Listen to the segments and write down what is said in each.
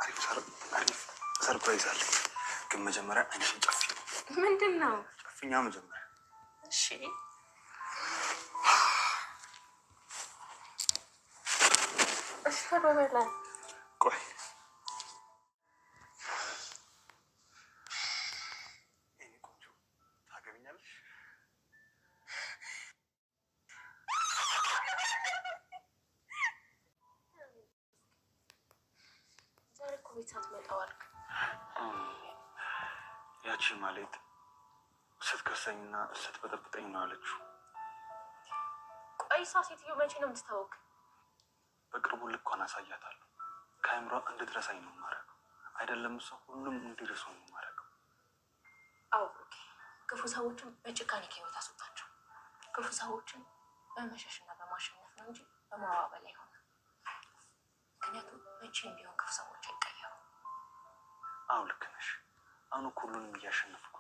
አሪፍ ሰርፕራይዝ አለ። ግን መጀመሪያ አንቺን ጨፍኝ። ምንድን ነው? ጨፍኛ መጀመሪያ። እሺ በበላ ቆይ የኔ ቆንጆ ታገቢኛለሽ? ዛሬ እኮ ቤት ሳትመጣ ዋልክ። ያቺ ማለት ስትከሰኝና ስትበጠብጠኝ ነው አለችው። ቆይሳ ሴትዮ መቼ ነው የምትታወቅ? በቅርቡ ልኳን አሳያታለሁ። ከአእምሯ እንድትረሳኝ ነው የማደርገው። አይደለም እሷ ሁሉም እንዲረሱ ነው የማደርገው። አዎ ክፉ ሰዎችን በጭካኔ ከህይወት አስወጣቸው። ክፉ ሰዎችን በመሸሽና በማሸነፍ ነው እንጂ በማባበል አይሆንም። ምክንያቱም መቼም ቢሆን ክፉ ሰዎች አይቀየሩ። አዎ ልክ ነሽ። አሁን እኮ ሁሉንም እያሸነፍኩ፣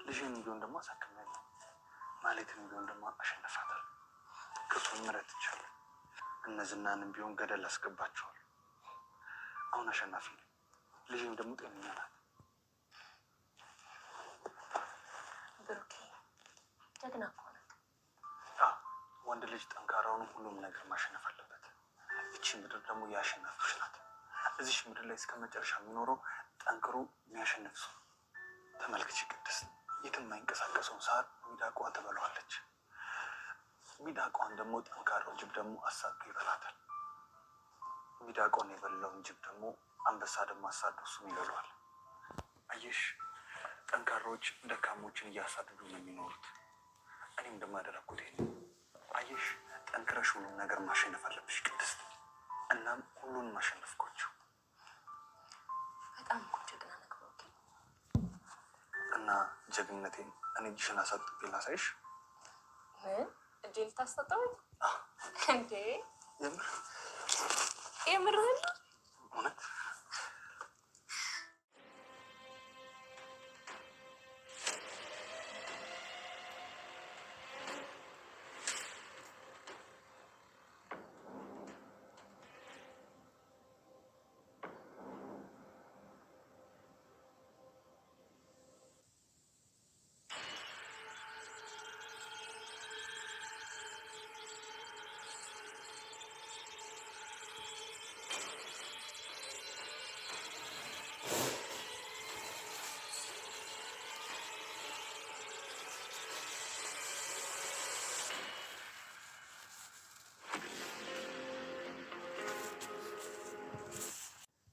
ልጅን ቢሆን ደግሞ አሳክሜያለሁ። ማለትም ቢሆን ደግሞ አሸነፋታለሁ። ክፉን ምረት ይቻላል። እነዝናንም ቢሆን ገደል አስገባቸዋል። አሁን አሸናፊ ነው። ልጅም ደግሞ ጤነኛ ናት። ብሩኬ ጀግና እኮ ናት። ወንድ ልጅ ጠንካራውን ሁሉም ነገር ማሸነፍ አለበት። እቺ ምድር ደግሞ የአሸናፊዎች ናት። እዚሽ ምድር ላይ እስከ መጨረሻ የሚኖረው ጠንክሮ የሚያሸንፍ ሰው። ተመልክቺ ቅድስት፣ የትም የማይንቀሳቀሰውን ሳር ሚዳቋ ትበለዋለች። ሚዳቋን ደግሞ ጠንካራው ጅብ ደግሞ አሳዶ ይበላታል። ሚዳቋን የበላውን ጅብ ደግሞ አንበሳ ደግሞ አሳዶ እሱን ይበለዋል። አየሽ፣ ጠንካራዎች ደካሞችን እያሳደዱ ነው የሚኖሩት። እኔም እንደማደረግኩት ይሄ ነው። አየሽ፣ ጠንክረሽ ሁሉም ነገር ማሸነፍ አለብሽ ቅድስት። እናም ሁሉንም አሸነፍኳቸው። በጣም እኮ ጀግና ነገር ነው። እና ጀግንነቴን እኔ እጅሽን አሳጥቤ ላሳይሽ። እጄ ልታስታጠበኝ እንዴ? የምርህን እውነት?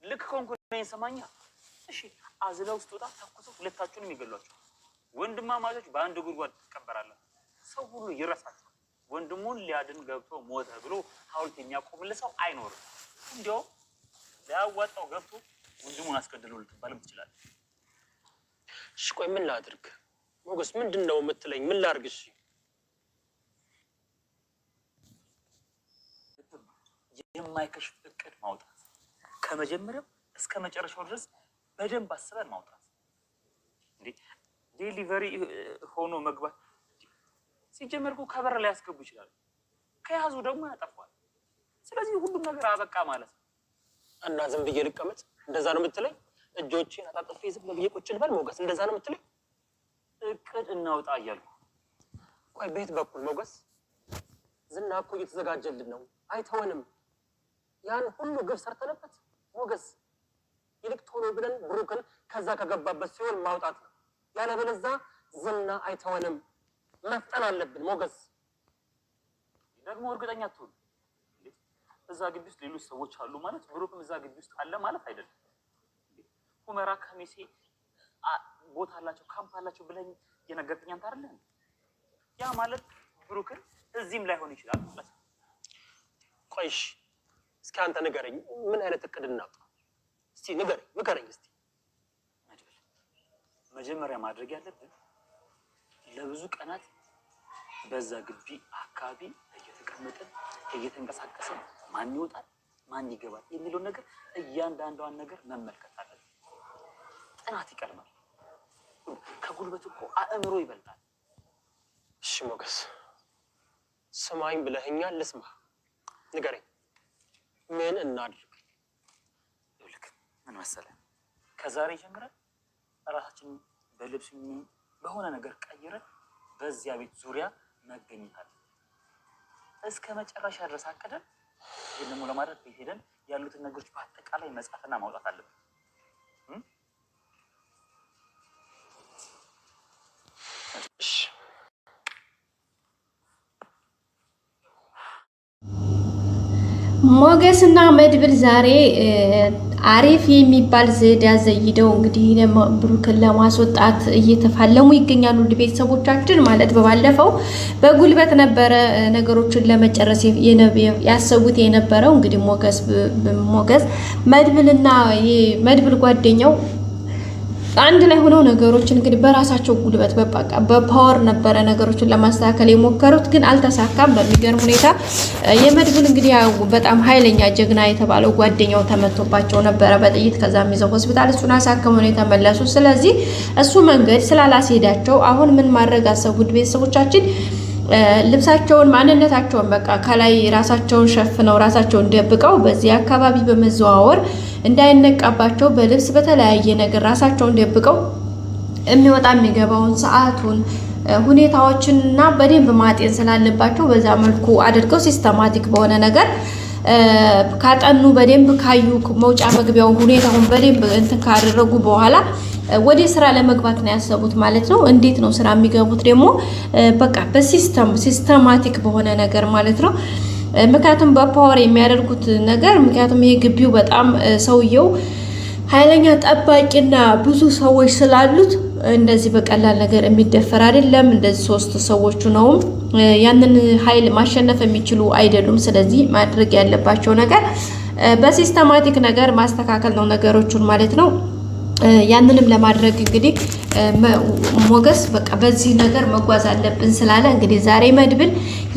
ልክ ከሆንኩ ሰማኛ። እሺ አዝለው ውስጥ ወጣ ተኩሰው ሁለታችሁንም ይገሏቸው። ወንድማማቾች በአንድ ጉድጓድ ትቀበራለህ። ሰው ሁሉ ይረሳቸው። ወንድሙን ሊያድን ገብቶ ሞተ ብሎ ሐውልት የሚያቆምልህ ሰው አይኖርም። እንዲያው ሊያዋጣው ገብቶ ወንድሙን አስገድሎ ልትባልም ትችላለህ። እሺ ቆይ ምን ላድርግ? ሞገስ ምንድን ነው የምትለኝ? ምን ላድርግ? እሺ የማይከሽፍ እቅድ ማውጣት፣ ከመጀመሪያው እስከ መጨረሻው ድረስ በደንብ አስበን ማውጣት። እንዴ ዴሊቨሪ ሆኖ መግባት ሲጀመር እኮ ከበር ላይ ያስገቡ ይችላሉ። ከያዙ ደግሞ ያጠፋል። ስለዚህ ሁሉም ነገር አበቃ ማለት ነው። እና ዝም ብዬ ልቀመጥ? እንደዛ ነው የምትለኝ? እጆቼን አጣጥፌ ዝም ብዬ ቁጭ ልበል? ሞገስ እንደዛ ነው የምትለኝ? እቅድ እናውጣ እያልኩ። ቆይ በየት በኩል ሞገስ? ዝና እኮ እየተዘጋጀልን ነው፣ አይተወንም። ያን ሁሉ ግብ ሰርተንበት ሞገስ፣ ይልቅ ቶሎ ብለን ብሩክን ከዛ ከገባበት ሲሆን ማውጣት ነው። ያለበለዚያ ዝና አይተወንም። መፍጠን አለብን ሞገስ። ደግሞ እርግጠኛ ትሁን፣ እዛ ግቢ ውስጥ ሌሎች ሰዎች አሉ ማለት ብሩክም እዛ ግቢ ውስጥ አለ ማለት አይደለም። ሁመራ ከሚሴ ቦታ አላቸው፣ ካምፕ አላቸው ብለኝ የነገርከኝ አንተ አይደለም? ያ ማለት ብሩክን እዚህም ላይሆን ይችላል ማለት ነው። ቆይሽ እስኪ አንተ ንገረኝ፣ ምን አይነት እቅድ እናውጣ? እስቲ ንገረኝ እስቲ። መጀመሪያ ማድረግ ያለብን ለብዙ ቀናት በዛ ግቢ አካባቢ እየተቀመጥን እየተንቀሳቀስን ማን ይወጣል ማን ይገባል የሚለውን ነገር እያንዳንዷን ነገር መመልከት አለብን። ጥናት ይቀድማል። ከጉልበት እኮ አእምሮ ይበልጣል። እሺ ሞገስ ስማኝ ብለኸኛል፣ ልስማ። ንገረኝ፣ ምን እናድርግ? ምን መሰለህ ከዛሬ ጀምረን ራሳችንን በልብስ በሆነ ነገር ቀይረን በዚያ ቤት ዙሪያ መገኘት አለ እስከ መጨረሻ ድረስ አቅደን ይህን ደግሞ ለማድረግ ቤት ሄደን ያሉትን ነገሮች በአጠቃላይ መጻፍና ማውጣት አለብን። ሞገስና መድብል ዛሬ አሪፍ የሚባል ዘዴ አዘይደው እንግዲህ ብሩክን ለማስወጣት እየተፋለሙ ይገኛሉ። ቤተሰቦቻችን ማለት በባለፈው በጉልበት ነበረ ነገሮችን ለመጨረስ ያሰቡት የነበረው። እንግዲህ ሞገስ መድብልና መድብል ጓደኛው አንድ ላይ ሆነው ነገሮችን እንግዲህ በራሳቸው ጉልበት በፓወር ነበረ ነገሮችን ለማስተካከል የሞከሩት፣ ግን አልተሳካም። በሚገርም ሁኔታ የመድብል እንግዲህ በጣም ኃይለኛ ጀግና የተባለው ጓደኛው ተመቶባቸው ነበረ በጥይት። ከዛም ይዘው ሆስፒታል እሱን አሳክመው ነው የተመለሱ። ስለዚህ እሱ መንገድ ስላላስሄዳቸው አሁን ምን ማድረግ አሰቡት ቤተሰቦቻችን? ልብሳቸውን ማንነታቸውን በቃ ከላይ ራሳቸውን ሸፍነው ራሳቸውን ደብቀው በዚህ አካባቢ በመዘዋወር እንዳይነቃባቸው በልብስ በተለያየ ነገር ራሳቸውን ደብቀው የሚወጣ የሚገባውን ሰዓቱን ሁኔታዎችን እና በደንብ ማጤን ስላለባቸው በዛ መልኩ አድርገው ሲስተማቲክ በሆነ ነገር ካጠኑ በደንብ ካዩ መውጫ መግቢያው ሁኔታውን በደንብ እንትን ካደረጉ በኋላ ወደ ስራ ለመግባት ነው ያሰቡት ማለት ነው። እንዴት ነው ስራ የሚገቡት ደግሞ? በቃ ሲስተማቲክ በሆነ ነገር ማለት ነው። ምክንያቱም በፓወር የሚያደርጉት ነገር ምክንያቱም ይሄ ግቢው በጣም ሰውየው ኃይለኛ ጠባቂና ብዙ ሰዎች ስላሉት እንደዚህ በቀላል ነገር የሚደፈር አይደለም። እንደዚህ 3 ሰዎቹ ነው ያንን ኃይል ማሸነፍ የሚችሉ አይደሉም። ስለዚህ ማድረግ ያለባቸው ነገር በሲስተማቲክ ነገር ማስተካከል ነው ነገሮቹን ማለት ነው። ያንንም ለማድረግ እንግዲህ ሞገስ በቃ በዚህ ነገር መጓዝ አለብን ስላለ እንግዲህ ዛሬ መድብል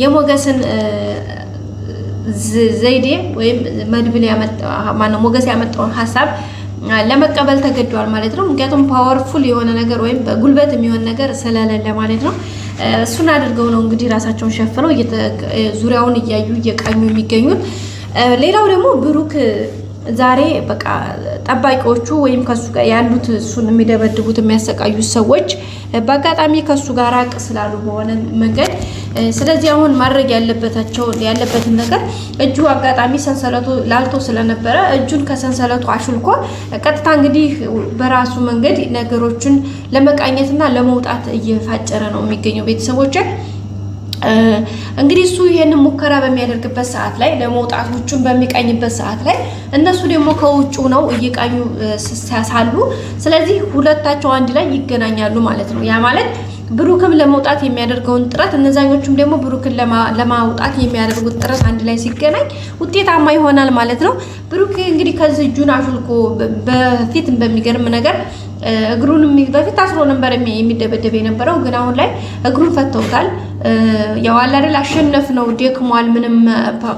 የሞገስን ዘይዴ ወይም መድብል ሞገስ ያመጣውን ሀሳብ ለመቀበል ተገዷል ማለት ነው። ምክንያቱም ፓወርፉል የሆነ ነገር ወይም በጉልበት የሚሆን ነገር ስለሌለ ማለት ነው። እሱን አድርገው ነው እንግዲህ ራሳቸውን ሸፍነው ዙሪያውን እያዩ እየቃኙ የሚገኙት። ሌላው ደግሞ ብሩክ ዛሬ በቃ ጠባቂዎቹ ወይም ከሱ ጋር ያሉት እሱን የሚደበድቡት የሚያሰቃዩት ሰዎች በአጋጣሚ ከሱ ጋር ራቅ ስላሉ በሆነ መንገድ ስለዚህ አሁን ማድረግ ያለበትን ነገር እጁ አጋጣሚ ሰንሰለቱ ላልቶ ስለነበረ እጁን ከሰንሰለቱ አሽልኮ ቀጥታ እንግዲህ በራሱ መንገድ ነገሮችን ለመቃኘትና ለመውጣት እየፋጨረ ነው የሚገኘው ቤተሰቦች። እንግዲህ እሱ ይሄንን ሙከራ በሚያደርግበት ሰዓት ላይ ለመውጣቶቹን በሚቃኝበት ሰዓት ላይ እነሱ ደግሞ ከውጭ ነው እየቃኙ ሳሉ ስለዚህ ሁለታቸው አንድ ላይ ይገናኛሉ ማለት ነው። ያ ማለት ብሩክም ለመውጣት የሚያደርገውን ጥረት እነዛኞቹም ደግሞ ብሩክን ለማውጣት የሚያደርጉት ጥረት አንድ ላይ ሲገናኝ ውጤታማ ይሆናል ማለት ነው። ብሩክ እንግዲህ ከዚህ እጁን አሹልኮ በፊት በሚገርም ነገር እግሩን በፊት አስሮ ነበር የሚደበደብ የነበረው፣ ግን አሁን ላይ እግሩን ፈተውታል። ያው አይደል አሸነፍ ነው ደክሟል፣ ምንም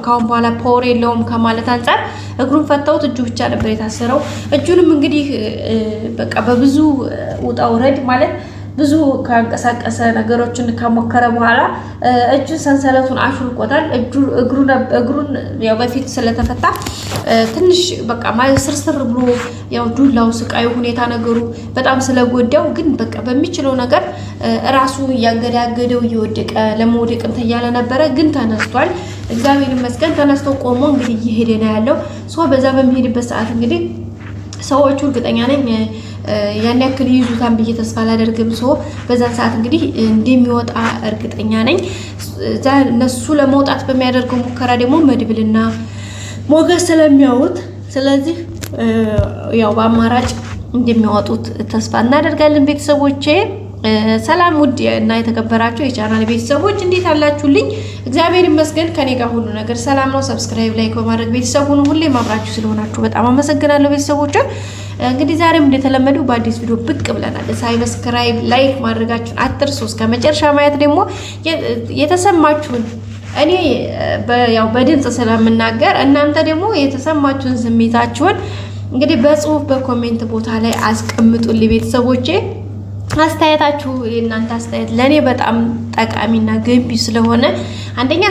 ካሁን በኋላ ፓወር የለውም ከማለት አንፃር እግሩን ፈተውት እጁ ብቻ ነበር የታሰረው። እጁንም እንግዲህ በቃ በብዙ ውጣ ውረድ ማለት ብዙ ካንቀሳቀሰ ነገሮችን ከሞከረ በኋላ እጁን ሰንሰለቱን አሹልቆታል። እግሩን ያው በፊት ስለተፈታ ትንሽ በቃ ስርስር ብሎ ያው ዱላው ስቃዩ ሁኔታ ነገሩ በጣም ስለጎዳው ግን በቃ በሚችለው ነገር ራሱ እያንገዳገደው እየወደቀ ለመውደቅም ተያለ ነበረ። ግን ተነስቷል፣ እግዚአብሔር ይመስገን ተነስቶ ቆሞ እንግዲህ እየሄደ ነው ያለው። በዛ በሚሄድበት ሰዓት እንግዲህ ሰዎቹ እርግጠኛ ነኝ ያን ያክል ይዙታን ብዬ ተስፋ አላደርግም። በዛን ሰዓት እንግዲህ እንደሚወጣ እርግጠኛ ነኝ። እነሱ ለመውጣት በሚያደርገው ሙከራ ደግሞ መድብልና ሞገስ ስለሚያዩት ስለዚህ ያው በአማራጭ እንደሚያወጡት ተስፋ እናደርጋለን። ቤተሰቦቼ ሰላም ውድ እና የተከበራችሁ የቻናል ቤተሰቦች እንዴት አላችሁልኝ? እግዚአብሔር ይመስገን ከኔ ጋር ሁሉ ነገር ሰላም ነው። ሰብስክራይብ ላይክ በማድረግ ቤተሰብ ሁኑ። ሁሌ ማብራችሁ ስለሆናችሁ በጣም አመሰግናለሁ ቤተሰቦች። እንግዲህ ዛሬም እንደተለመደው በአዲስ ቪዲዮ ብቅ ብለናል። ሰብስክራይብ ላይክ ማድረጋችሁን አትርሱ። እስከ መጨረሻ ማየት ደግሞ የተሰማችሁን እኔ ያው በድምጽ ስለምናገር እናንተ ደግሞ የተሰማችሁን ስሜታችሁን እንግዲህ በጽሁፍ በኮሜንት ቦታ ላይ አስቀምጡልኝ ቤተሰቦቼ። አስተያየታችሁ የእናንተ አስተያየት ለእኔ በጣም ጠቃሚና ገንቢ ስለሆነ አንደኛ